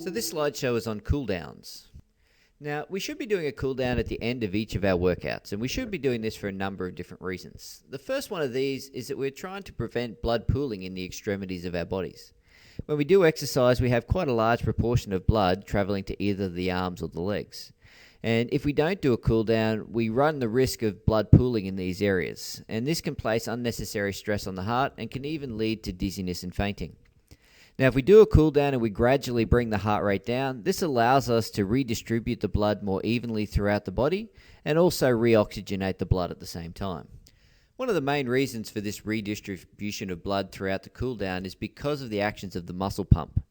So this slideshow is on cooldowns. Now, we should be doing a cooldown at the end of each of our workouts, and we should be doing this for a number of different reasons. The first one of these is that we're trying to prevent blood pooling in the extremities of our bodies. When we do exercise, we have quite a large proportion of blood travelling to either the arms or the legs. And if we don't do a cooldown, we run the risk of blood pooling in these areas, and this can place unnecessary stress on the heart and can even lead to dizziness and fainting. Now, if we do a cooldown and we gradually bring the heart rate down, this allows us to redistribute the blood more evenly throughout the body and also reoxygenate the blood at the same time. One of the main reasons for this redistribution of blood throughout the cooldown is because of the actions of the muscle pump.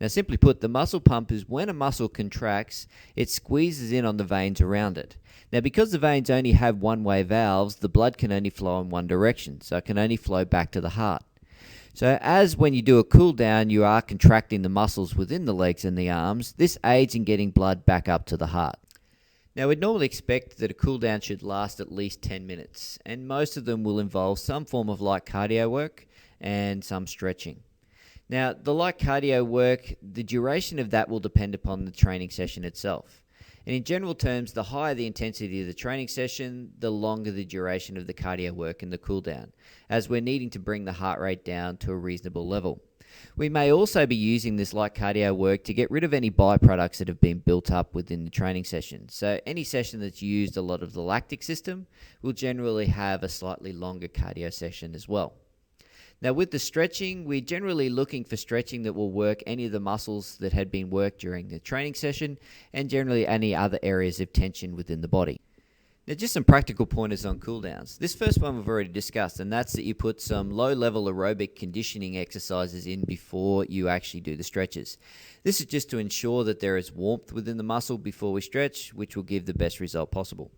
Now, simply put, the muscle pump is when a muscle contracts, it squeezes in on the veins around it. Now, because the veins only have one-way valves, the blood can only flow in one direction, so it can only flow back to the heart. So as when you do a cool down, you are contracting the muscles within the legs and the arms, this aids in getting blood back up to the heart. Now, we'd normally expect that a cool down should last at least 10 minutes, and most of them will involve some form of light cardio work and some stretching. Now, the light cardio work, the duration of that will depend upon the training session itself. And in general terms, the higher the intensity of the training session, the longer the duration of the cardio work and the cool down, as we're needing to bring the heart rate down to a reasonable level. We may also be using this light cardio work to get rid of any byproducts that have been built up within the training session. So any session that's used a lot of the lactic system will generally have a slightly longer cardio session as well. Now, with the stretching, we're generally looking for stretching that will work any of the muscles that had been worked during the training session and generally any other areas of tension within the body. Now, just some practical pointers on cooldowns. This first one we've already discussed, and that's that you put some low-level aerobic conditioning exercises in before you actually do the stretches. This is just to ensure that there is warmth within the muscle before we stretch, which will give the best result possible.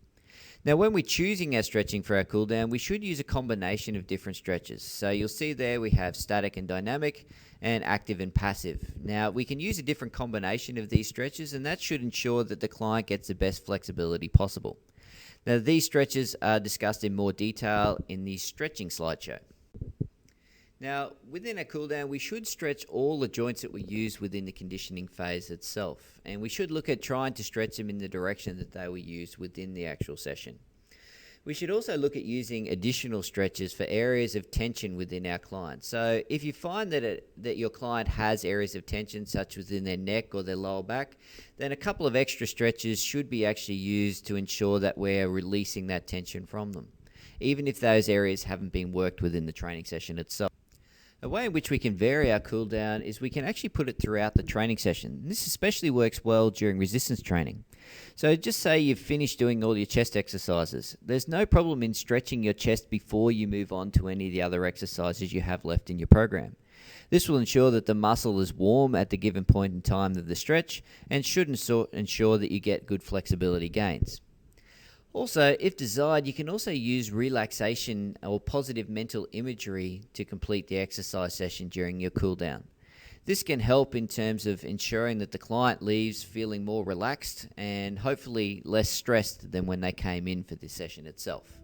Now, when we're choosing our stretching for our cooldown, we should use a combination of different stretches. So you'll see there we have static and dynamic and active and passive. Now, we can use a different combination of these stretches, and that should ensure that the client gets the best flexibility possible. Now, these stretches are discussed in more detail in the stretching slideshow. Now, within our cooldown, we should stretch all the joints that we use within the conditioning phase itself. And we should look at trying to stretch them in the direction that they were used within the actual session. We should also look at using additional stretches for areas of tension within our client. So if you find that your client has areas of tension, such within their neck or their lower back, then a couple of extra stretches should be actually used to ensure that we're releasing that tension from them, even if those areas haven't been worked within the training session itself. A way in which we can vary our cooldown is we can actually put it throughout the training session. This especially works well during resistance training. So just say you've finished doing all your chest exercises. There's no problem in stretching your chest before you move on to any of the other exercises you have left in your program. This will ensure that the muscle is warm at the given point in time of the stretch and should ensure that you get good flexibility gains. Also, if desired, you can also use relaxation or positive mental imagery to complete the exercise session during your cooldown. This can help in terms of ensuring that the client leaves feeling more relaxed and hopefully less stressed than when they came in for this session itself.